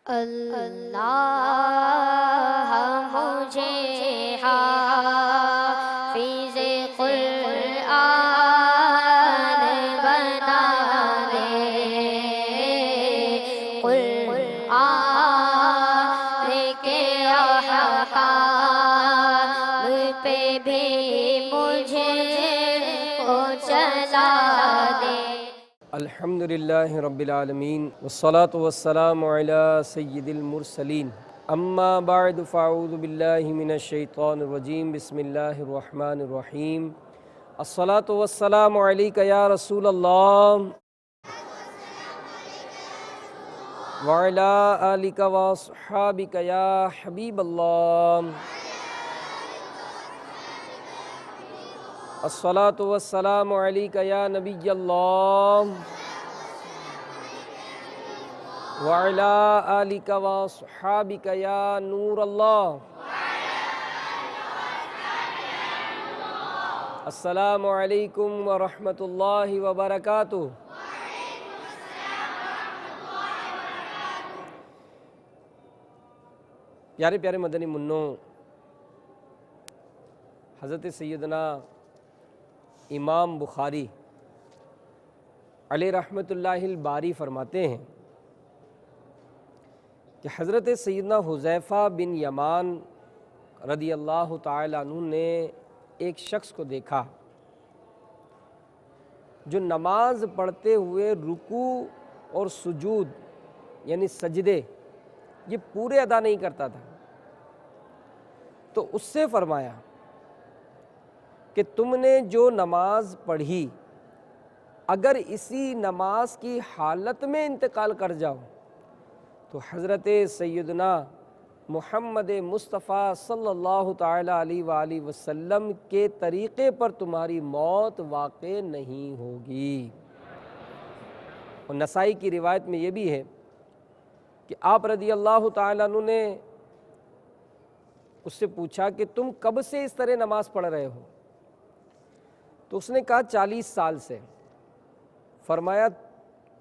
اللہ مجھے حافظ قرآن بنا دے، قرآن کے احکام پہ بھی مجھے کو چلا دے۔ الحمدللہ رب العالمین والصلاة والسلام علی سید المرسلین، اما بعد فاعوذ باللہ من الشیطان الرجیم، بسم اللہ الرحمن الرحیم۔ الصلاة والسلام علیک یا رسول اللہ وعلی آلک واصحابک یا حبیب اللہ۔ الصلاة والسلام علیک یا نبی اللہ وعلی آلک واصحابک یا نور اللہ۔ السلام علیکم ورحمۃ اللہ وبرکاتہ۔ پیارے پیارے مدنی منوں، حضرت سیدنا امام بخاری علیہ رحمۃ اللہ الباری فرماتے ہیں کہ حضرت سیدنا حذیفہ بن یمان رضی اللہ تعالی عنہ نے ایک شخص کو دیکھا جو نماز پڑھتے ہوئے رکوع اور سجود یعنی سجدے یہ پورے ادا نہیں کرتا تھا، تو اس سے فرمایا کہ تم نے جو نماز پڑھی اگر اسی نماز کی حالت میں انتقال کر جاؤ تو حضرت سیدنا محمد مصطفیٰ صلی اللہ تعالیٰ علیہ وآلہ وسلم کے طریقے پر تمہاری موت واقع نہیں ہوگی۔ اور نسائی کی روایت میں یہ بھی ہے کہ آپ رضی اللہ تعالیٰ عنہ نے اس سے پوچھا کہ تم کب سے اس طرح نماز پڑھ رہے ہو؟ تو اس نے کہا 40 سال سے۔ فرمایا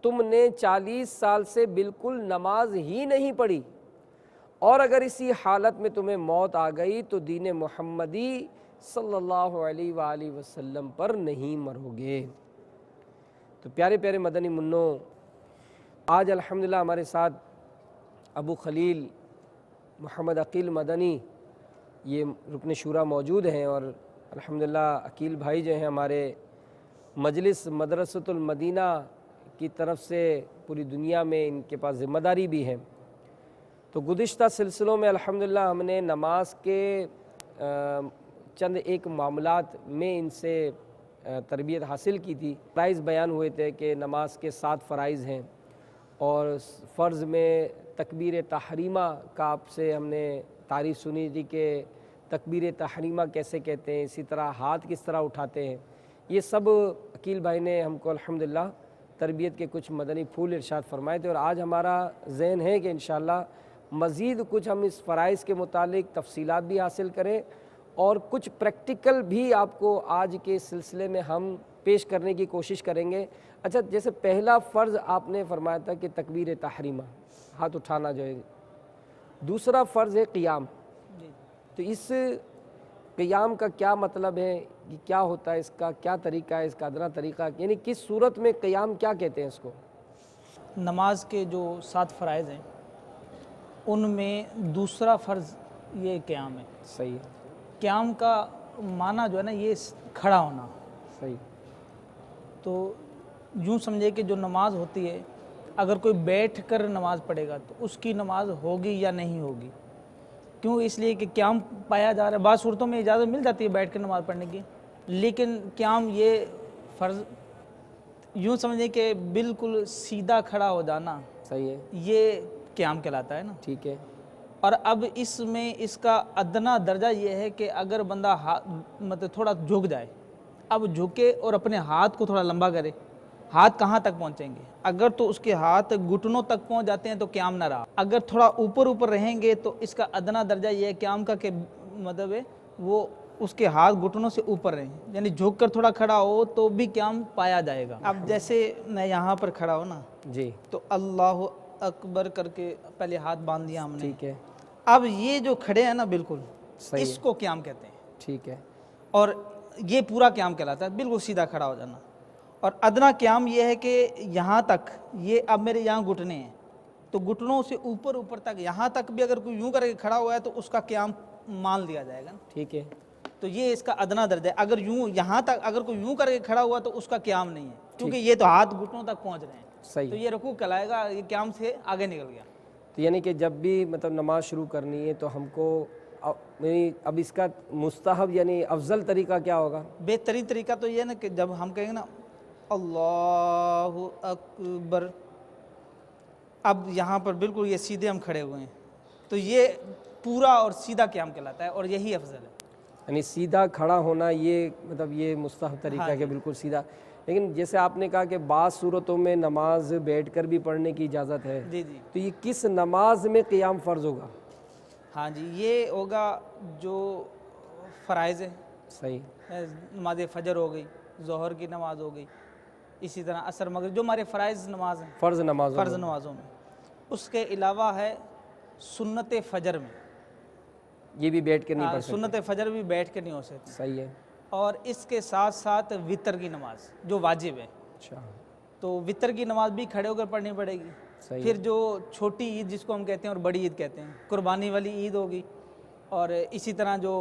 تم نے 40 سال سے بالکل نماز ہی نہیں پڑھی، اور اگر اسی حالت میں تمہیں موت آ گئی تو دین محمدی صلی اللہ علیہ وآلہ وسلم پر نہیں مرو گے۔ تو پیارے پیارے مدنی منوں، آج الحمدللہ ہمارے ساتھ ابو خلیل محمد عقیل مدنی یہ رکن شورا موجود ہیں، اور الحمدللہ عقیل بھائی جو ہیں ہمارے مجلس مدرسۃ المدینہ کی طرف سے پوری دنیا میں ان کے پاس ذمہ داری بھی ہے۔ تو گزشتہ سلسلوں میں الحمدللہ ہم نے نماز کے چند ایک معاملات میں ان سے تربیت حاصل کی تھی۔ فرائض بیان ہوئے تھے کہ نماز کے 7 فرائض ہیں، اور فرض میں تکبیر تحریمہ کا آپ سے ہم نے تعریف سنی تھی کہ تکبیر تحریمہ کیسے کہتے ہیں، اسی طرح ہاتھ کس طرح اٹھاتے ہیں۔ یہ سب عقیل بھائی نے ہم کو الحمدللہ تربیت کے کچھ مدنی پھول ارشاد فرمائے تھے، اور آج ہمارا ذہن ہے کہ انشاءاللہ مزید کچھ ہم اس فرائض کے متعلق تفصیلات بھی حاصل کریں، اور کچھ پریکٹیکل بھی آپ کو آج کے سلسلے میں ہم پیش کرنے کی کوشش کریں گے۔ اچھا، جیسے پہلا فرض آپ نے فرمایا تھا کہ تکبیر تحریمہ ہاتھ اٹھانا جو ہے، دوسرا فرض ہے قیام۔ تو اس قیام کا کیا مطلب ہے، کہ کیا ہوتا ہے، اس کا کیا طریقہ ہے، اس کا ادنا طریقہ، یعنی کس صورت میں قیام کیا کہتے ہیں اس کو؟ نماز کے جو 7 فرائض ہیں ان میں دوسرا فرض یہ قیام ہے۔ صحیح ہے۔ قیام کا معنی جو ہے نا یہ کھڑا ہونا۔ صحیح۔ تو یوں سمجھے کہ جو نماز ہوتی ہے اگر کوئی بیٹھ کر نماز پڑھے گا تو اس کی نماز ہوگی یا نہیں ہوگی؟ کیوں؟ اس لیے کہ قیام پایا جا رہا ہے۔ بعض صورتوں میں اجازت مل جاتی ہے بیٹھ کر نماز پڑھنے کی، لیکن قیام یہ فرض یوں سمجھیں کہ بالکل سیدھا کھڑا ہو جانا، صحیح ہے، یہ قیام کہلاتا ہے نا۔ ٹھیک ہے۔ اور اب اس میں اس کا ادنا درجہ یہ ہے کہ اگر بندہ مطلب تھوڑا جھک جائے، اب جھکے اور اپنے ہاتھ کو تھوڑا لمبا کرے، ہاتھ کہاں تک پہنچیں گے؟ اگر تو اس کے ہاتھ گھٹنوں تک پہنچ جاتے ہیں تو قیام نہ رہا، اگر تھوڑا اوپر رہیں گے تو اس کا ادنا درجہ یہ ہے قیام کا کہ مطلب ہے وہ اس کے ہاتھ گھٹنوں سے اوپر رہیں، یعنی جھک کر تھوڑا کھڑا ہو تو بھی قیام پایا جائے گا۔ اب جیسے میں یہاں پر کھڑا ہوں نا جی، تو اللہ اکبر کر کے پہلے ہاتھ باندھ دیا ہم نے. ٹھیک ہے. اب یہ جو کھڑے ہیں نا بالکل صحیح اس کو قیام کہتے ہیں. ٹھیک ہے. اور یہ پورا قیام کہلاتا ہے، بالکل سیدھا کھڑا ہو جانا. اور ادنا قیام یہ ہے کہ یہاں تک، یہ اب میرے یہاں گھٹنے ہیں تو گھٹنوں سے اوپر تک، یہاں تک بھی اگر کوئی یوں کر کے کھڑا ہوا ہے تو اس کا قیام مان لیا جائے گا. ٹھیک ہے. تو یہ اس کا ادنا درجہ ہے. اگر یوں یہاں تک اگر کوئی یوں کر کے کھڑا ہوا تو اس کا قیام نہیں ہے، کیونکہ یہ تو ہاتھ گھٹنوں تک پہنچ رہے ہیں. صحیح. تو یہ رکوع کہلائے گا، یہ قیام سے آگے نکل گیا. تو یعنی کہ جب بھی مطلب نماز شروع کرنی ہے تو ہم کو اب اس کا مستحب یعنی افضل طریقہ کیا ہوگا؟ بہترین طریقہ تو یہ ہے نا کہ جب ہم کہیں گے نا اللہ اکبر، اب یہاں پر بالکل یہ سیدھے ہم کھڑے ہوئے ہیں تو یہ پورا اور سیدھا قیام کہلاتا ہے اور یہی افضل ہے. یعنی سیدھا کھڑا ہونا یہ مطلب یہ مستحب طریقہ ہے کہ بالکل سیدھا. لیکن جیسے آپ نے کہا کہ بعض صورتوں میں نماز بیٹھ کر بھی پڑھنے کی اجازت ہے، جی جی. تو یہ کس نماز میں قیام فرض ہوگا؟ ہاں جی، یہ ہوگا جو فرائض ہے. صحیح. نماز فجر ہو گئی، ظہر کی نماز ہو گئی، اسی طرح عصر مغرب، جو ہمارے فرائض نماز ہیں، فرض نمازوں میں. اس کے علاوہ ہے سنت فجر میں، یہ بھی بیٹھ کے نہیں پڑھ سکتے. سنت فجر بھی بیٹھ کے نہیں ہو سکتی. صحیح ہے. اور اس کے ساتھ ساتھ وطر کی نماز جو واجب ہے، اچھا. تو وطر کی نماز بھی کھڑے ہو کر پڑھنی پڑے گی. صحیح. پھر جو چھوٹی عید جس کو ہم کہتے ہیں اور بڑی عید کہتے ہیں، قربانی والی عید ہوگی، اور اسی طرح جو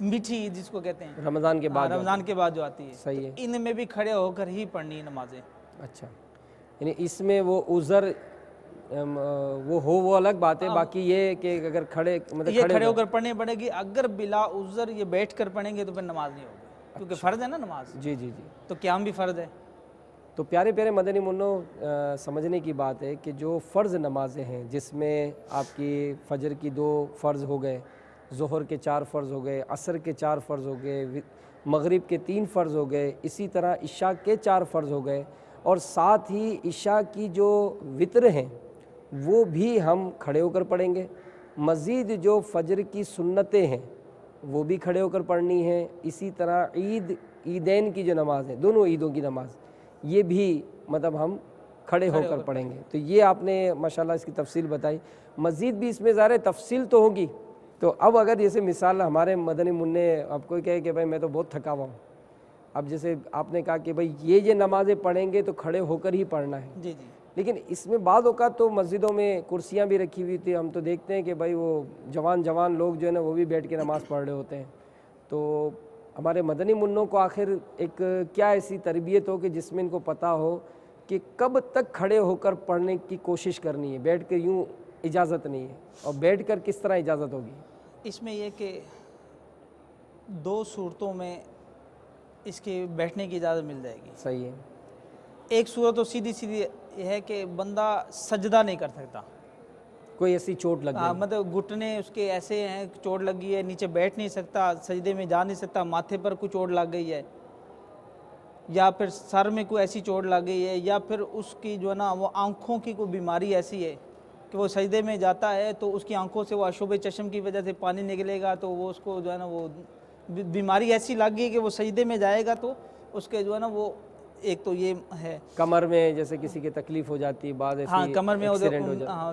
میٹھی عید جس کو کہتے ہیں رمضان کے بعد. رمضان کے بعد جو آتی ہے، صحیح ہے. ان میں بھی کھڑے ہو کر ہی پڑھنی نمازیں. اچھا. یعنی اس میں وہ عذر وہ الگ بات ہے، باقی یہ کہ اگر کھڑے مطلب یہ کھڑے ہو کر پڑھنی پڑے گی. اگر بلا عذر یہ بیٹھ کر پڑھیں گے تو پھر نماز نہیں ہوگی، کیونکہ فرض ہے نا نماز. جی جی جی. تو قیام بھی فرض ہے. تو پیارے پیارے مدنی منو، سمجھنے کی بات ہے کہ جو فرض نمازیں ہیں جس میں آپ کی فجر کی 2 فرض ہو گئے، ظہر کے 4 فرض ہو گئے، عصر کے 4 فرض ہو گئے، مغرب کے 3 فرض ہو گئے، اسی طرح عشاء کے 4 فرض ہو گئے، اور ساتھ ہی عشاء کی جو وطر ہیں وہ بھی ہم کھڑے ہو کر پڑھیں گے. مزید جو فجر کی سنتیں ہیں وہ بھی کھڑے ہو کر پڑھنی ہیں. اسی طرح عیدین کی جو نماز ہے، دونوں عیدوں کی نماز، یہ بھی مطلب ہم کھڑے ہو کر پڑھیں گے. تو یہ آپ نے ماشاءاللہ اس کی تفصیل بتائی. مزید بھی اس میں ظاہر تفصیل تو ہوگی. تو اب اگر جیسے مثال ہمارے مدنی منع آپ کو کہے کہ بھائی میں تو بہت تھکا ہوا ہوں، اب جیسے آپ نے کہا کہ بھائی یہ نمازیں پڑھیں گے تو کھڑے ہو کر ہی پڑھنا ہے. جی جی. لیکن اس میں بعض اوقات تو مسجدوں میں کرسیاں بھی رکھی ہوئی تھی، ہم تو دیکھتے ہیں کہ بھائی وہ جوان لوگ جو ہے نا وہ بھی بیٹھ کے نماز پڑھ رہے ہوتے ہیں. تو ہمارے مدنی منوں کو آخر ایک کیا ایسی تربیت ہو کہ جس میں ان کو پتہ ہو کہ کب تک کھڑے ہو کر پڑھنے کی کوشش کرنی ہے، بیٹھ کے یوں اجازت نہیں ہے، اور بیٹھ کر کس طرح اجازت ہوگی؟ اس میں یہ کہ 2 صورتوں میں اس کے بیٹھنے کی اجازت مل جائے گی. صحیح ہے. ایک صورت تو سیدھی یہ ہے کہ بندہ سجدہ نہیں کر سکتا، کوئی ایسی چوٹ لگ گئی، مطلب گھٹنے اس کے ایسے ہیں، چوٹ لگی ہے، نیچے بیٹھ نہیں سکتا، سجدے میں جا نہیں سکتا، ماتھے پر کوئی چوٹ لگ گئی ہے، یا پھر سر میں کوئی ایسی چوٹ لگ گئی ہے، یا پھر اس کی جو ہے نا وہ آنکھوں کی کوئی بیماری ایسی ہے کہ وہ سجدے میں جاتا ہے تو اس کی آنکھوں سے وہ اشوب چشم کی وجہ سے پانی نکلے گا، تو وہ اس کو جو ہے نا وہ بیماری ایسی لگ گئی کہ وہ سجدے میں جائے گا تو اس کے جو ہے نا وہ ایک تو یہ ہے. کمر میں جیسے کسی کی تکلیف ہو جاتی ہے، بعض ایسی کمر میں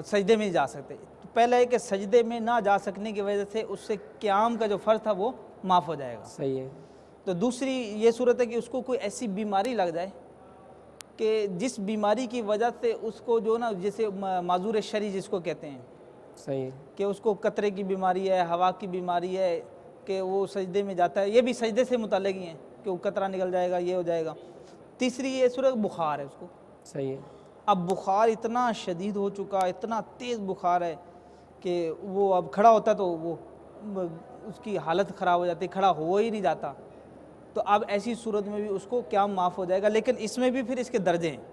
سجدے میں جا سکتے. تو پہلا ہے کہ سجدے میں نہ جا سکنے کی وجہ سے اس سے قیام کا جو فرض تھا وہ معاف ہو جائے گا. صحیح ہے. تو دوسری یہ صورت ہے کہ اس کو کوئی ایسی بیماری لگ جائے کہ جس بیماری کی وجہ سے اس کو جو نا جیسے معذور شرعی جس کو کہتے ہیں، صحیح ہے، کہ اس کو قطرے کی بیماری ہے، ہوا کی بیماری ہے، کہ وہ سجدے میں جاتا ہے، یہ بھی سجدے سے متعلق ہی ہیں کہ وہ قطرہ نکل جائے گا، یہ ہو جائے گا. تیسری یہ صورت بخار ہے اس کو. صحیح ہے. اب بخار اتنا شدید ہو چکا، اتنا تیز بخار ہے کہ وہ اب کھڑا ہوتا تو وہ اس کی حالت خراب ہو جاتی، کھڑا ہو ہی نہیں جاتا. تو اب ایسی صورت میں بھی اس کو قیام معاف ہو جائے گا. لیکن اس میں بھی پھر اس کے درجے ہیں.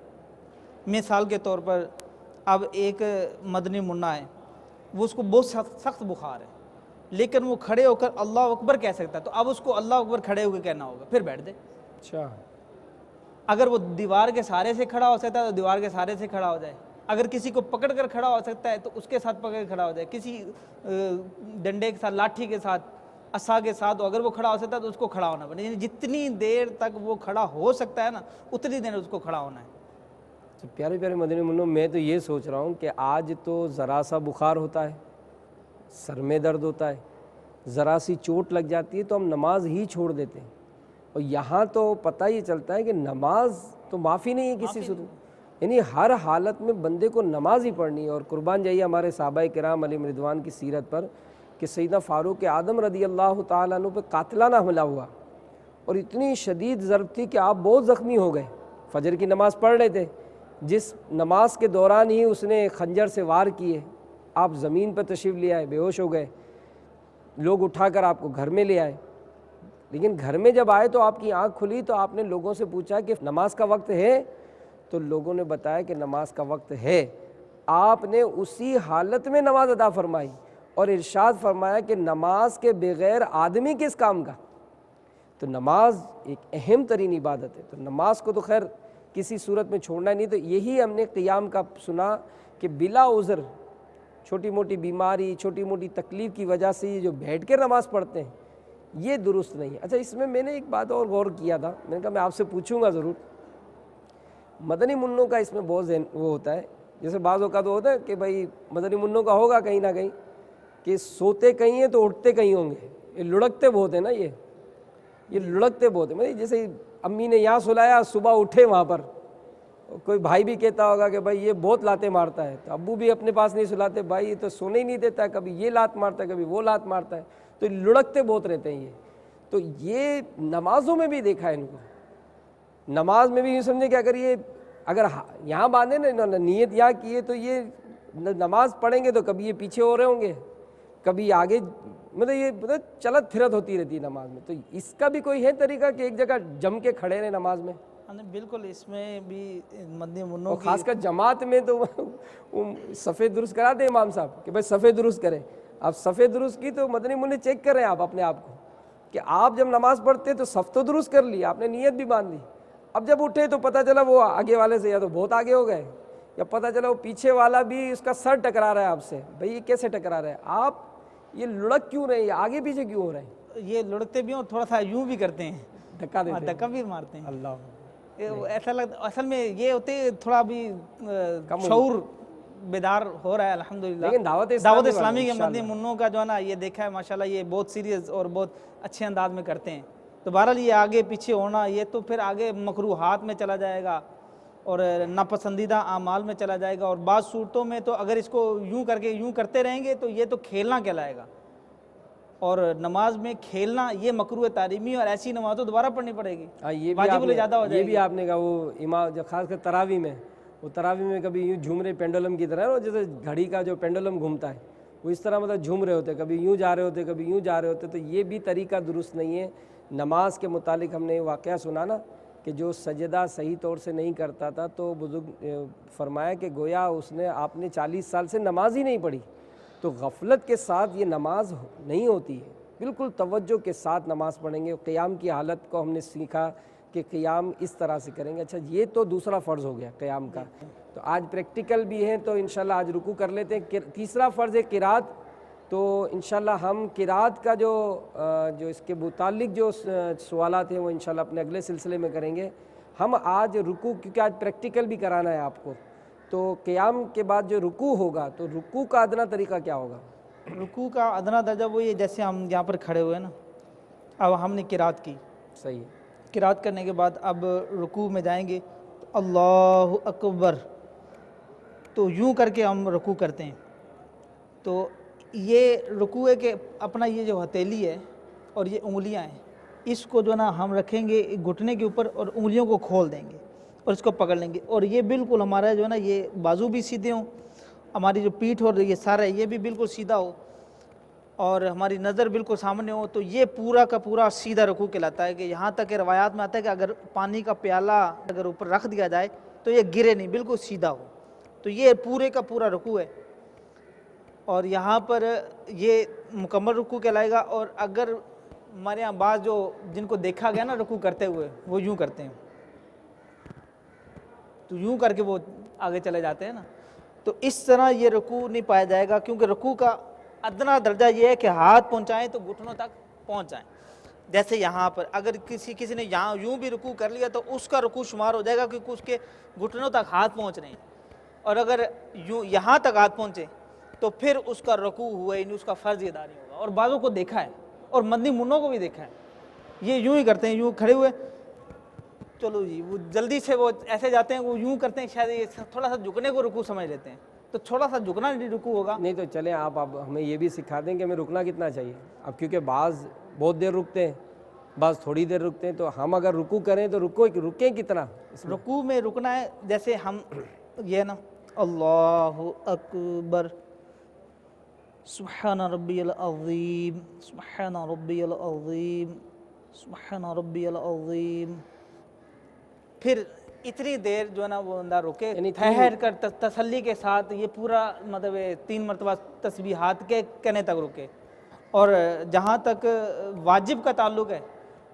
مثال کے طور پر اب ایک مدنی منا ہے، وہ اس کو بہت سخت بخار ہے، لیکن وہ کھڑے ہو کر اللہ اکبر کہہ سکتا ہے، تو اب اس کو اللہ اکبر کھڑے ہو کے کہنا ہوگا، پھر بیٹھ دے. اچھا. اگر وہ دیوار کے سہارے سے کھڑا ہو سکتا ہے تو دیوار کے سہارے سے کھڑا ہو جائے. اگر کسی کو پکڑ کر کھڑا ہو سکتا ہے تو اس کے ساتھ پکڑ کر کھڑا ہو جائے. کسی ڈنڈے کے ساتھ، لاٹھی کے ساتھ، عصا کے ساتھ اگر وہ کھڑا ہو سکتا ہے تو اس کو کھڑا ہونا پڑے. یعنی جتنی دیر تک وہ کھڑا ہو سکتا ہے نا اتنی دیر اس کو کھڑا ہونا ہے. تو پیارے پیارے مدنی منوں، میں تو یہ سوچ رہا ہوں کہ آج تو ذرا سا بخار ہوتا ہے، سر میں درد ہوتا ہے، ذرا سی چوٹ لگ جاتی ہے تو ہم نماز ہی چھوڑ دیتے ہیں، اور یہاں تو پتہ ہی چلتا ہے کہ نماز تو معافی نہیں ہے کسی صورت، یعنی ہر حالت میں بندے کو نماز ہی پڑھنی ہے۔ اور قربان جائیے ہمارے صحابہ کرام علیہم رضوان کی سیرت پر کہ سیدنا فاروق اعظم رضی اللہ تعالیٰ عنہ پہ قاتلانہ حملہ ہوا، اور اتنی شدید ضرب تھی کہ آپ بہت زخمی ہو گئے، فجر کی نماز پڑھ رہے تھے، جس نماز کے دوران ہی اس نے خنجر سے وار کیے، آپ زمین پر تشریف لے آئے، بے ہوش ہو گئے، لوگ اٹھا کر آپ کو گھر میں لے آئے، لیکن گھر میں جب آئے تو آپ کی آنکھ کھلی تو آپ نے لوگوں سے پوچھا کہ نماز کا وقت ہے؟ تو لوگوں نے بتایا کہ نماز کا وقت ہے۔ آپ نے اسی حالت میں نماز ادا فرمائی اور ارشاد فرمایا کہ نماز کے بغیر آدمی کس کام کا؟ تو نماز ایک اہم ترین عبادت ہے، تو نماز کو تو خیر کسی صورت میں چھوڑنا نہیں۔ تو یہی ہم نے قیام کا سنا کہ بلا عذر چھوٹی موٹی بیماری، چھوٹی موٹی تکلیف کی وجہ سے یہ جو بیٹھ کے نماز پڑھتے ہیں یہ درست نہیں ہے۔ اچھا، اس میں نے ایک بات اور غور کیا تھا، میں نے کہا میں آپ سے پوچھوں گا ضرور، مدنی منوں کا اس میں بہت وہ ہوتا ہے، جیسے بعض اوقات ہوتا ہے کہ بھائی مدنی منوں کا ہوگا کہیں نہ کہیں کہ سوتے کہیں ہیں تو اٹھتے کہیں ہوں گے، یہ لڑکتے بہت ہیں نا، یہ لڑکتے بہت ہیں، مطلب جیسے امی نے یہاں سلایا صبح اٹھے وہاں پر، کوئی بھائی بھی کہتا ہوگا کہ بھائی یہ بہت لاتیں مارتا ہے، تو ابو بھی اپنے پاس نہیں سلاتے، بھائی یہ تو سونے ہی نہیں دیتا ہے، کبھی یہ لات مارتا ہے کبھی وہ لات مارتا ہے، تو لڑکتے بہت رہتے ہیں یہ۔ تو یہ نمازوں میں بھی دیکھا ہے ان کو، نماز میں بھی یوں سمجھے کہ اگر یہاں باندھے نا نیت یہاں کی ہے تو یہ نماز پڑھیں گے تو کبھی یہ پیچھے ہو رہے ہوں گے، کبھی آگے، مطلب یہ چلت پھرت ہوتی رہتی ہے نماز میں۔ تو اس کا بھی کوئی ہے طریقہ کہ ایک جگہ جم کے کھڑے رہیں نماز میں؟ بالکل، اس میں بھی مدنی منوں اور خاص کر جماعت میں تو صفے درست کرا دیں امام صاحب کہ بھائی صفے درست کریں، آپ صفے درست کی تو مدنی منع چیک کریں آپ اپنے آپ کو کہ آپ جب نماز پڑھتے تو صف تو درست کر لی، آپ نے نیت بھی باندھ لی، اب جب اٹھے تو پتہ چلا وہ آگے والے سے یا تو بہت آگے ہو گئے، یا پتہ چلا وہ پیچھے والا بھی اس کا سر ٹکرا رہا ہے آپ سے، بھائی یہ کیسے ٹکرا رہا ہے؟ آپ یہ لڑک کیوں رہے ہیں، یہ آگے پیچھے کیوں ہو رہے ہیں؟ یہ لڑکتے بھی ہیں اور تھوڑا سا یوں بھی کرتے ہیں، دھکا دیتے ہیں، دھکا بھی مارتے ہیں۔ اللہ، ایسا لگتا اصل میں یہ ہوتے تھوڑا بھی شعور بیدار ہو رہا ہے الحمدللہ، لیکن دعوت اسلامی کے مدنی منوں کا جو ہے نا، یہ دیکھا ہے ماشاءاللہ یہ بہت سیریس اور بہت اچھے انداز میں کرتے ہیں۔ تو بہرحال یہ آگے پیچھے ہونا یہ تو پھر آگے مکروہات میں چلا جائے گا اور ناپسندیدہ اعمال میں چلا جائے گا، اور بعض صورتوں میں تو اگر اس کو یوں کر کے یوں کرتے رہیں گے تو یہ تو کھیلنا کہلائے گا، اور نماز میں کھیلنا یہ مکروہ تحریمی، اور ایسی نماز تو دوبارہ پڑھنی پڑے گی، واجب الاجادہ ہو جائے گی۔ یہ بھی آپ نے کہا وہ امام جو خاص کر تراویح میں، وہ تراویح میں کبھی یوں جھوم رہے پینڈولم کی طرح، جیسے گھڑی کا جو پینڈولم گھومتا ہے وہ اس طرح مطلب جھوم رہے ہوتے، کبھی یوں جا رہے ہوتے کبھی یوں جا رہے ہوتے، تو یہ بھی طریقہ درست نہیں ہے۔ نماز کے متعلق ہم نے واقعہ سنا نا کہ جو سجدہ صحیح طور سے نہیں کرتا تھا تو بزرگ فرمایا کہ گویا آپ نے 40 سال سے نماز ہی نہیں پڑھی، تو غفلت کے ساتھ یہ نماز نہیں ہوتی ہے، بالکل توجہ کے ساتھ نماز پڑھیں گے۔ قیام کی حالت کو ہم نے سیکھا کہ قیام اس طرح سے کریں گے۔ اچھا، یہ تو دوسرا فرض ہو گیا قیام کا، تو آج پریکٹیکل بھی ہیں تو انشاءاللہ آج رکوع کر لیتے ہیں۔ تیسرا فرض ہے قرات، تو انشاءاللہ ہم قرات کا جو اس کے متعلق جو سوالات ہیں وہ انشاءاللہ اپنے اگلے سلسلے میں کریں گے۔ ہم آج رکوع، کیونکہ آج پریکٹیکل بھی کرانا ہے آپ کو، تو قیام کے بعد جو رکوع ہوگا تو رکوع کا ادنا طریقہ کیا ہوگا؟ رکوع کا ادنا درجہ وہی ہے جیسے ہم یہاں پر کھڑے ہوئے نا، اب ہم نے قرات کی، صحیح ہے، قرات کرنے کے بعد اب رکوع میں جائیں گے تو اللہ اکبر، تو یوں کر کے ہم رکوع کرتے ہیں۔ تو یہ رکوع ہے کہ اپنا یہ جو ہتھیلی ہے اور یہ انگلیاں ہیں، اس کو جو نا ہم رکھیں گے گھٹنے کے اوپر اور انگلیوں کو کھول دیں گے اور اس کو پکڑ لیں گے، اور یہ بالکل ہمارا جو ہے نا یہ بازو بھی سیدھے ہوں، ہماری جو پیٹھ اور یہ سارا ہے یہ بھی بالکل سیدھا ہو، اور ہماری نظر بالکل سامنے ہو، تو یہ پورا کا پورا سیدھا رکوع کہلاتا ہے۔ کہ یہاں تک کہ روایات میں آتا ہے کہ اگر پانی کا پیالہ اگر اوپر رکھ دیا جائے تو یہ گرے نہیں، بالکل سیدھا ہو، تو یہ پورے کا پورا رکوع ہے، اور یہاں پر یہ مکمل رکوع کہلائے گا۔ اور اگر ہمارے یہاں بعض جو جن کو دیکھا گیا نا رکوع کرتے ہوئے وہ یوں کرتے ہیں، تو یوں کر کے وہ آگے چلے جاتے ہیں نا، تو اس طرح یہ رکوع نہیں پایا جائے گا، کیونکہ رکوع کا ادنا درجہ یہ ہے کہ ہاتھ پہنچائیں تو گھٹنوں تک پہنچ جائیں۔ جیسے یہاں پر اگر کسی نے یہاں یوں بھی رکوع کر لیا تو اس کا رکوع شمار ہو جائے گا کیونکہ اس کے گھٹنوں تک ہاتھ پہنچ رہے ہیں، اور اگر یوں یہاں تک ہاتھ پہنچے تو پھر اس کا رکوع ہوا ہی نہیں، اس کا فرض ادا نہیں ہوگا۔ اور بعضوں کو دیکھا ہے اور مدنی منوں کو بھی دیکھا ہے، یہ یوں ہی کرتے ہیں، یوں کھڑے ہوئے، چلو جی وہ جلدی سے وہ ایسے جاتے ہیں، وہ یوں کرتے ہیں، شاید یہ تھوڑا سا جھکنے کو رکوع سمجھ لیتے ہیں، تو تھوڑا سا جھکنا نہیں رکوع ہوگا۔ نہیں تو چلیں آپ اب ہمیں یہ بھی سکھا دیں کہ ہمیں رکنا کتنا چاہیے، اب کیونکہ بعض بہت دیر رکتے ہیں، بعض تھوڑی دیر رکتے ہیں، تو ہم اگر رکوع کریں تو رکیں کتنا؟ رکوع میں رکنا ہے جیسے ہم یہ نا اللہ اکبر سبحان ربی العظیم سبحان ربی العظیم سبحان ربی العظیم، پھر اتنی دیر جو ہے نا وہ بندہ رکے، یعنی ٹھہر کر تسلی کے ساتھ یہ پورا مطلب 3 مرتبہ تسبیحات کے کہنے تک رکے۔ اور جہاں تک واجب کا تعلق ہے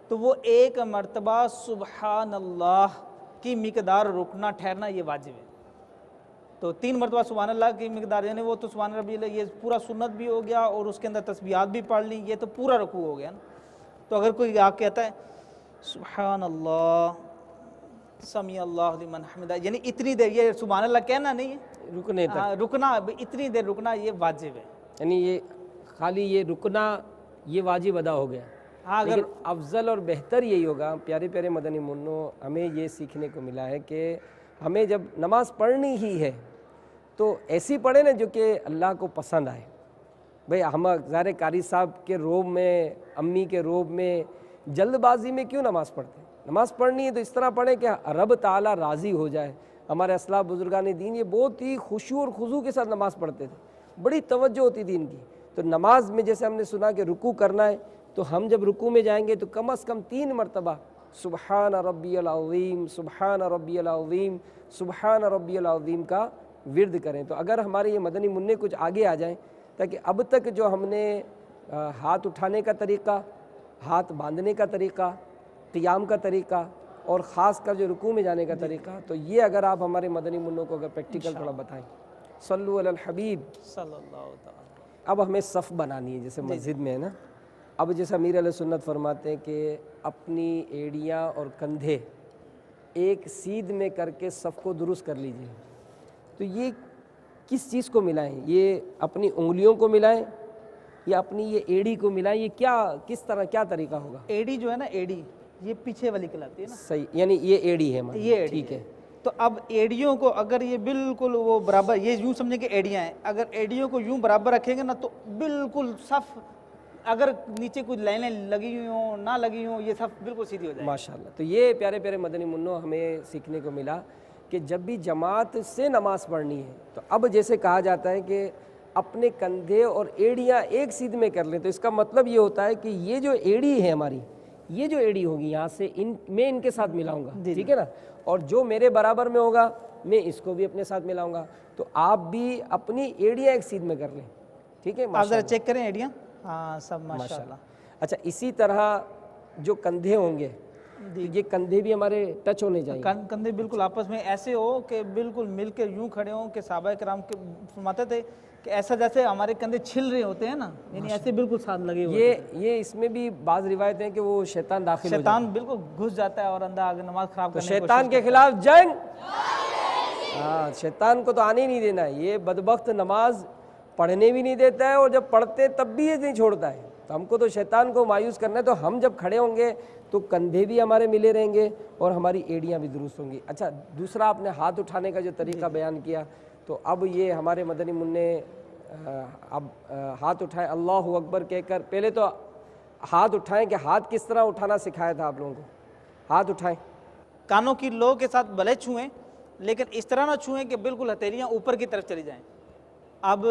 تو وہ 1 مرتبہ سبحان اللہ کی مقدار رکنا ٹھہرنا یہ واجب ہے۔ تو 3 مرتبہ سبحان اللہ کی مقدار، یعنی وہ تو سبحان ربی اللہ یہ پورا سنت بھی ہو گیا، اور اس کے اندر تسبیحات بھی پڑھ لیں، یہ تو پورا رکوع ہو گیا نا۔ تو اگر کوئی آپ کہتا ہے سبحان اللہ سمیع اللہ لمن حمدہ، یعنی اتنی دیر، یہ سبحان اللہ کہنا نہیں ہے، رکنے تک، رکنا اتنی دیر رکنا یہ واجب ہے۔ یعنی یہ خالی یہ رکنا یہ واجب ادا ہو گیا۔ ہاں اگر لیکن افضل اور بہتر یہی ہوگا، پیارے پیارے مدنی منوں، ہمیں یہ سیکھنے کو ملا ہے کہ ہمیں جب نماز پڑھنی ہی ہے تو ایسی پڑھیں نا جو کہ اللہ کو پسند آئے۔ بھئی ہم ظاہر قاری صاحب کے روب میں، امی کے روب میں، جلد بازی میں کیوں نماز پڑھتے ہیں؟ نماز پڑھنی ہے تو اس طرح پڑھیں کہ رب تعالیٰ راضی ہو جائے۔ ہمارے اسلاف بزرگان دین یہ بہت ہی خشوع اور خضوع کے ساتھ نماز پڑھتے تھے، بڑی توجہ ہوتی تھی ان کی۔ تو نماز میں جیسے ہم نے سنا کہ رکوع کرنا ہے، تو ہم جب رکوع میں جائیں گے تو کم از کم 3 مرتبہ سبحان ربی العظیم سبحان ربی العظیم سبحان ربی العظیم کا ورد کریں۔ تو اگر ہمارے یہ مدنی منع کچھ آگے آ جائیں، تاکہ اب تک جو ہم نے ہاتھ اٹھانے کا طریقہ، ہاتھ باندھنے کا طریقہ، قیام کا طریقہ، اور خاص کر جو رکوع میں جانے کا طریقہ، تو یہ اگر آپ ہمارے مدنی منوں کو اگر پریکٹیکل تھوڑا بتائیں۔ صلو علی الحبیب۔ صلی اللہ تعالیٰ۔ اب ہمیں صف بنانی ہے جیسے مسجد میں ہے نا۔ اب جیسے امیر علیہ سنت فرماتے ہیں کہ اپنی ایڑیاں اور کندھے ایک سیدھ میں کر کے صف کو درست کر لیجئے۔ تو یہ کس چیز کو ملائیں؟ یہ اپنی انگلیوں کو ملائیں یا اپنی یہ ایڑی کو ملائیں؟ یہ کیا کس طرح کیا طریقہ ہوگا؟ ایڑی جو ہے نا، ایڑی یہ پیچھے والی کہلاتی ہے نا، صحیح، یعنی یہ ایڑی ہے ہماری، یہ ایڑی ٹھیک ہے۔ تو اب ایڑیوں کو اگر یہ بالکل وہ برابر، یہ یوں سمجھیں کہ ایڑیاں ہیں، اگر ایڑیوں کو یوں برابر رکھیں گے نا تو بالکل صف، اگر نیچے کچھ لائنیں لگی ہوئی ہوں نہ لگی ہوں، یہ صف بالکل سیدھی ہو جائے گی۔ ماشاءاللہ۔ تو یہ پیارے پیارے مدنی منوں ہمیں سیکھنے کو ملا کہ جب بھی جماعت سے نماز پڑھنی ہے تو اب جیسے کہا جاتا ہے کہ اپنے کندھے اور ایڑیاں ایک سیدھ میں کر لیں، تو اس کا مطلب یہ ہوتا ہے کہ یہ جو ایڑی ہے ہماری، یہ جو ایڑی ہوگی یہاں سے میں ان کے ساتھ ملاؤں گا، ٹھیک ہے نا، اور جو میرے برابر میں ہوگا میں اس کو بھی اپنے ساتھ ملاؤں گا۔ تو آپ بھی اپنی ایڑیاں ایک سیدھ میں کر لیں، ٹھیک ہے۔ آپ ذرا چیک کریں ایڑیاں، ہاں سب ماشاءاللہ۔ اچھا، اسی طرح جو کندھے ہوں گے، یہ کندھے بھی ہمارے ٹچ ہونے چاہیے۔ کندھے بالکل آپس میں ایسے ہو کہ بالکل مل کے یوں کھڑے ہوں کہ صحابہ کرام کے فرماتے تھے کہ ایسا جیسے ہمارے کندھے چھل رہے ہوتے ہیں نا، یعنی ایسے بالکل ساتھ لگے ہوئے۔ یہ اس میں بھی بعض روایتیں ہیں کہ وہ شیطان داخل ہو جاتا ہے، شیطان بالکل گھس جاتا ہے اور اندر آگے نماز خراب تو کرنے کی شیطان کے خلاف جنگ۔ ہاں، شیطان کو تو آنے ہی نہیں دینا ہے، یہ بدبخت نماز پڑھنے بھی نہیں دیتا ہے، اور جب پڑھتے تب بھی یہ نہیں چھوڑتا ہے۔ تو ہم کو تو شیطان کو مایوس کرنا ہے، تو ہم جب کھڑے ہوں گے تو کندھے بھی ہمارے ملے رہیں گے اور ہماری ایڑیاں بھی درست ہوں گی۔ اچھا، دوسرا آپ نے ہاتھ اٹھانے کا جو طریقہ بیان کیا، تو اب یہ ہمارے مدنی منع اب ہاتھ اٹھائیں اللہ اکبر کہہ کر، پہلے تو ہاتھ اٹھائیں کہ ہاتھ کس طرح اٹھانا سکھایا تھا آپ لوگوں کو؟ ہاتھ اٹھائیں، کانوں کی لو کے ساتھ بھلے چھوئیں لیکن اس طرح نہ چھوئیں کہ بالکل ہتھیلیاں اوپر کی طرف چلی جائیں۔ اب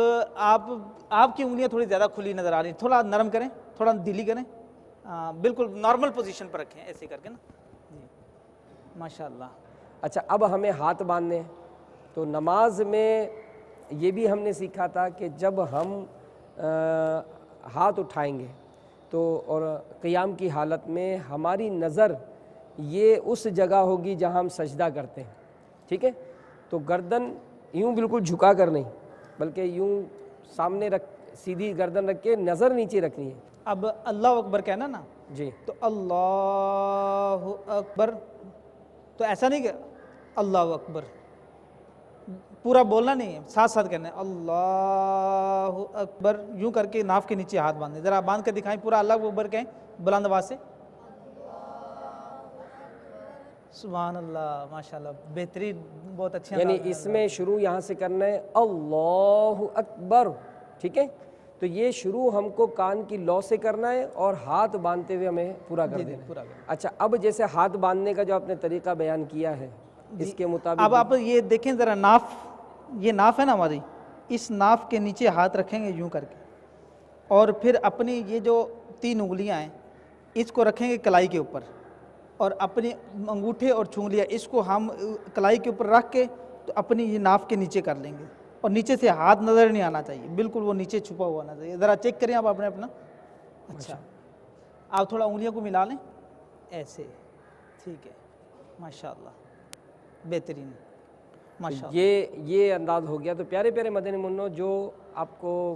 آپ کی انگلیاں تھوڑی زیادہ کھلی نظر آ رہی ہیں، تھوڑا نرم کریں، تھوڑا ڈھیلی کریں، بالکل نارمل پوزیشن پر رکھیں، ایسے کر کے نا جی ماشاءاللہ۔ اچھا، اب ہمیں ہاتھ باندھنے، تو نماز میں یہ بھی ہم نے سیکھا تھا کہ جب ہم ہاتھ اٹھائیں گے تو اور قیام کی حالت میں ہماری نظر یہ اس جگہ ہوگی جہاں ہم سجدہ کرتے ہیں، ٹھیک ہے؟ تو گردن یوں بالکل جھکا کر نہیں، بلکہ یوں سامنے رکھ، سیدھی گردن رکھ کے نظر نیچے رکھنی ہے۔ اب اللہ اکبر کہنا نا، جی تو اللہ اکبر، تو ایسا نہیں کہ اللہ اکبر، پورا بولنا نہیں ہے، ساتھ ساتھ کرنا ہے اللہ اکبر، یوں کر کے ناف کے نیچے ہاتھ باندھیں، ذرا باندھ کر دکھائیں پورا اللہ اکبر کہیں بلند آواز سے، سبحان اللہ، ماشاءاللہ، بہترین، بہت اچھے یعنی انداز میں اس میں شروع یہاں سے کرنا ہے اللہ اکبر، ٹھیک ہے؟ تو یہ شروع ہم کو کان کی لو سے کرنا ہے اور ہاتھ باندھتے ہوئے ہمیں پورا کر دینا ہے۔ پورا کریں۔ اچھا، اب جیسے ہاتھ باندھنے کا جو آپ نے طریقہ بیان کیا ہے اس کے مطابق اب آپ یہ دیکھیں ذرا، ناف، یہ ناف ہے نا ہماری، اس ناف کے نیچے ہاتھ رکھیں گے یوں کر کے، اور پھر اپنی یہ جو 3 انگلیاں ہیں اس کو رکھیں گے کلائی کے اوپر، اور اپنے انگوٹھے اور چونگلیاں اس کو ہم کلائی کے اوپر رکھ کے تو اپنی یہ ناف کے نیچے کر لیں گے، اور نیچے سے ہاتھ نظر نہیں آنا چاہیے، بالکل وہ نیچے چھپا ہوا آنا چاہیے، ذرا چیک کریں آپ اپنا۔ اچھا، آپ تھوڑا انگلیوں کو ملا لیں ایسے، ٹھیک ہے، ماشاءاللہ، بہترین، ماشاءاللہ۔ یہ انداز ہو گیا۔ تو پیارے پیارے مدنی منو، جو آپ کو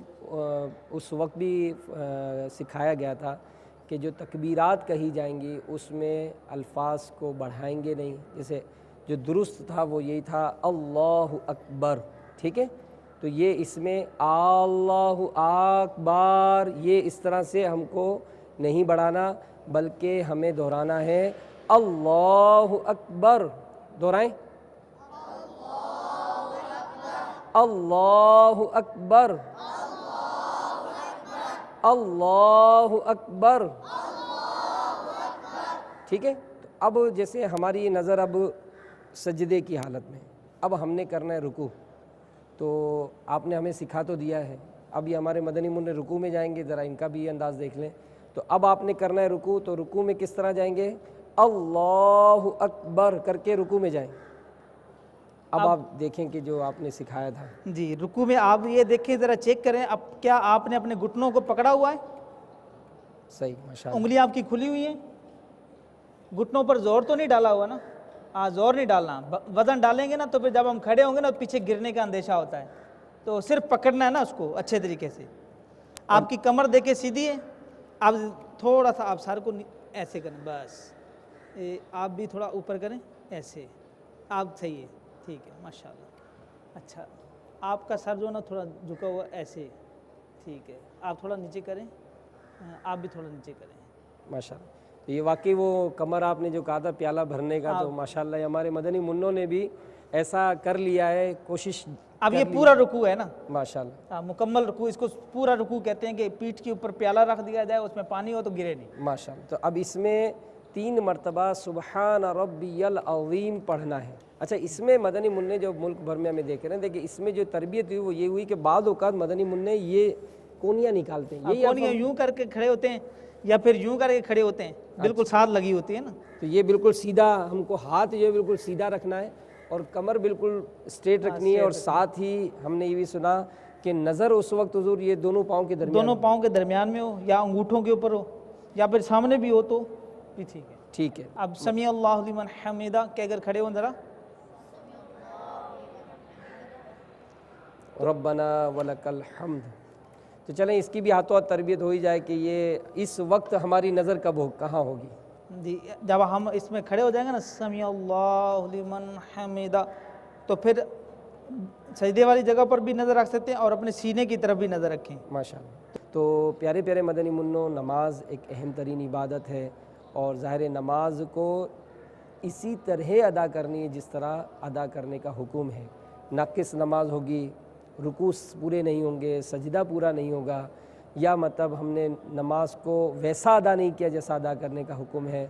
اس وقت بھی سکھایا گیا تھا کہ جو تکبیرات کہی جائیں گی اس میں الفاظ کو بڑھائیں گے نہیں، جیسے جو درست تھا وہ یہی تھا اللہ اکبر، ٹھیک ہے؟ تو یہ اس میں اللہ اکبر، یہ اس طرح سے ہم کو نہیں بڑھانا، بلکہ ہمیں دہرانا ہے اللہ اکبر، دہرائیں اللہ اکبر، اللہ اکبر، ٹھیک ہے؟ تو اب جیسے ہماری نظر اب سجدے کی حالت میں، اب ہم نے کرنا ہے رکوع، تو آپ نے ہمیں سکھا تو دیا ہے، اب یہ ہمارے مدنی منع رکوع میں جائیں گے، ذرا ان کا بھی انداز دیکھ لیں۔ تو اب آپ نے کرنا ہے رکوع، تو رکوع میں کس طرح جائیں گے؟ اللہ اکبر کر کے رکوع میں جائیں۔ اب آپ دیکھیں کہ جو آپ نے سکھایا تھا، جی، رکوع میں آپ یہ دیکھیں، ذرا چیک کریں، اب کیا آپ نے اپنے گھٹنوں کو پکڑا ہوا ہے؟ صحیح، ماشاءاللہ، انگلیاں آپ کی کھلی ہوئی ہیں، گھٹنوں پر زور تو نہیں ڈالا ہوا نا؟ ہاں، زور نہیں ڈالنا، وزن ڈالیں گے نا تو پھر جب ہم کھڑے ہوں گے نا پیچھے گرنے کا اندیشہ ہوتا ہے، تو صرف پکڑنا ہے نا اس کو اچھے طریقے سے۔ آپ کی کمر دیکھے سیدھی ہے، آپ تھوڑا سا آپ سر کو ایسے کریں، بس آپ بھی تھوڑا اوپر کریں ایسے، آپ صحیح ہے، ٹھیک ہے، ماشاءاللہ۔ اچھا، آپ کا سر جو نا تھوڑا جھکا ہوا ایسے، ٹھیک ہے، آپ تھوڑا نیچے کریں، آپ بھی تھوڑا نیچے کریں، ماشاءاللہ۔ تو یہ واقعی وہ کمر آپ نے جو کہا تھا پیالہ بھرنے کا، تو ماشاءاللہ ہمارے مدنی منوں نے بھی ایسا کر لیا ہے، کوشش۔ اب یہ پورا رکوع ہے نا، ماشاءاللہ، مکمل رکوع، اس کو پورا رکوع کہتے ہیں کہ پیٹھ کے اوپر پیالہ رکھ دیا جائے، اس میں پانی ہو تو گرے نہیں۔ ماشاءاللہ۔ تو اب اس میں 3 مرتبہ سبحان ربی العظیم پڑھنا ہے۔ اچھا، اس میں مدنی منع جو ملک بھر میں ہمیں دیکھ رہے ہیں، دیکھیں اس میں جو تربیت ہوئی وہ یہ ہوئی کہ بعض اوقات مدنی منع یہ کونیاں نکالتے ہیں، یہ کونیاں یوں کر کے کھڑے ہوتے ہیں یا پھر یوں کر کے کھڑے ہوتے ہیں، بالکل ساتھ لگی ہوتی ہے نا، تو یہ بالکل سیدھا، ہم کو ہاتھ جو ہے بالکل سیدھا رکھنا ہے اور کمر بالکل اسٹریٹ رکھنی ہے، اور ساتھ ہی ہم نے یہ بھی سنا کہ نظر اس وقت حضور یہ دونوں پاؤں کے درمیان، دونوں پاؤں کے درمیان میں ہو یا انگوٹھوں کے اوپر ہو یا پھر سامنے بھی ہو تو بھی ٹھیک ہے۔ ٹھیک ہے۔ اب سمیع اللہ لمن حمیدہ کہ اگر کھڑے ہوں ذرا، ربنا ولک الحمد۔ تو چلیں اس کی بھی ہاتھوں ہاتھ تربیت ہو ہی جائے کہ یہ اس وقت ہماری نظر کب ہو، کہاں ہوگی۔ جی، جب ہم اس میں کھڑے ہو جائیں گے نا سمیع اللہ لمن حمیدہ، تو پھر سجدے والی جگہ پر بھی نظر رکھ سکتے ہیں اور اپنے سینے کی طرف بھی نظر رکھیں۔ ماشاءاللہ۔ تو پیارے پیارے مدنی منوں، نماز ایک اہم ترین عبادت ہے، اور ظاہر نماز کو اسی طرح ادا کرنی ہے جس طرح ادا کرنے کا حکم ہے۔ ناقص نماز ہوگی، رکوع پورے نہیں ہوں گے، سجدہ پورا نہیں ہوگا، یا مطلب ہم نے نماز کو ویسا ادا نہیں کیا جیسا ادا کرنے کا حکم ہے،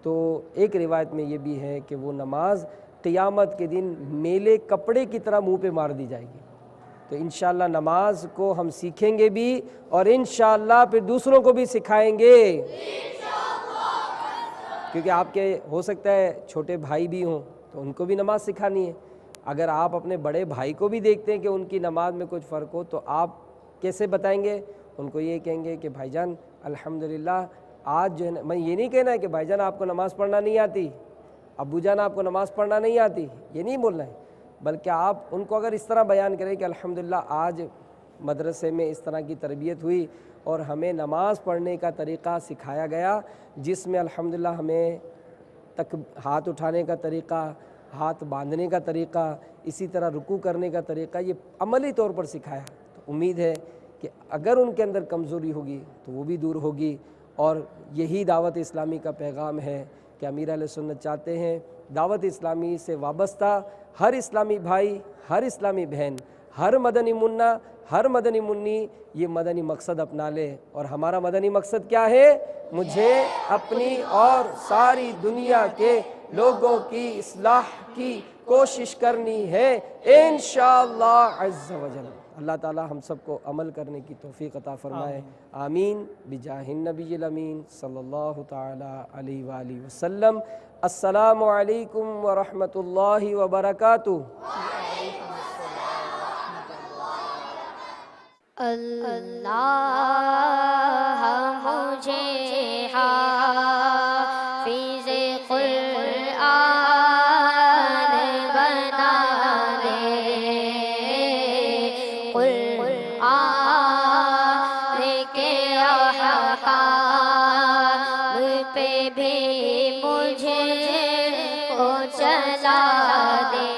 تو ایک روایت میں یہ بھی ہے کہ وہ نماز قیامت کے دن میلے کپڑے کی طرح منہ پہ مار دی جائے گی۔ تو انشاءاللہ نماز کو ہم سیکھیں گے بھی، اور انشاءاللہ پھر دوسروں کو بھی سکھائیں گے، کیونکہ آپ کے ہو سکتا ہے چھوٹے بھائی بھی ہوں تو ان کو بھی نماز سکھانی ہے۔ اگر آپ اپنے بڑے بھائی کو بھی دیکھتے ہیں کہ ان کی نماز میں کچھ فرق ہو تو آپ کیسے بتائیں گے؟ ان کو یہ کہیں گے کہ بھائی جان الحمدللہ آج جو ہے نا، میں یہ نہیں کہنا ہے کہ بھائی جان آپ کو نماز پڑھنا نہیں آتی، ابو جان آپ کو نماز پڑھنا نہیں آتی، یہ نہیں بولنا ہے، بلکہ آپ ان کو اگر اس طرح بیان کریں کہ الحمدللہ آج مدرسے میں اس طرح کی تربیت ہوئی اور ہمیں نماز پڑھنے کا طریقہ سکھایا گیا، جس میں الحمدللہ ہمیں ہاتھ اٹھانے کا طریقہ، ہاتھ باندھنے کا طریقہ، اسی طرح رکوع کرنے کا طریقہ، یہ عملی طور پر سکھایا۔ تو امید ہے کہ اگر ان کے اندر کمزوری ہوگی تو وہ بھی دور ہوگی، اور یہی دعوت اسلامی کا پیغام ہے کہ امیر اہل سنت چاہتے ہیں دعوت اسلامی سے وابستہ ہر اسلامی بھائی، ہر اسلامی بہن، ہر مدنی منا، ہر مدنی منی یہ مدنی مقصد اپنا لے۔ اور ہمارا مدنی مقصد کیا ہے؟ مجھے اپنی اور ساری دنیا کے لوگوں کی اصلاح کی کوشش کرنی ہے انشاءاللہ عز و جل۔ اللہ تعالی ہم سب کو عمل کرنے کی توفیق عطا فرمائے، آمین بجاہ النبی الامین صلی اللہ تعالی علیہ وآلہ وسلم۔ السلام علیکم ورحمۃ اللہ وبرکاتہ۔ اللہ مجھے حافظ قرآن بنا دے، قرآن کے احکام پہ بھی مجھے کو چلا دے۔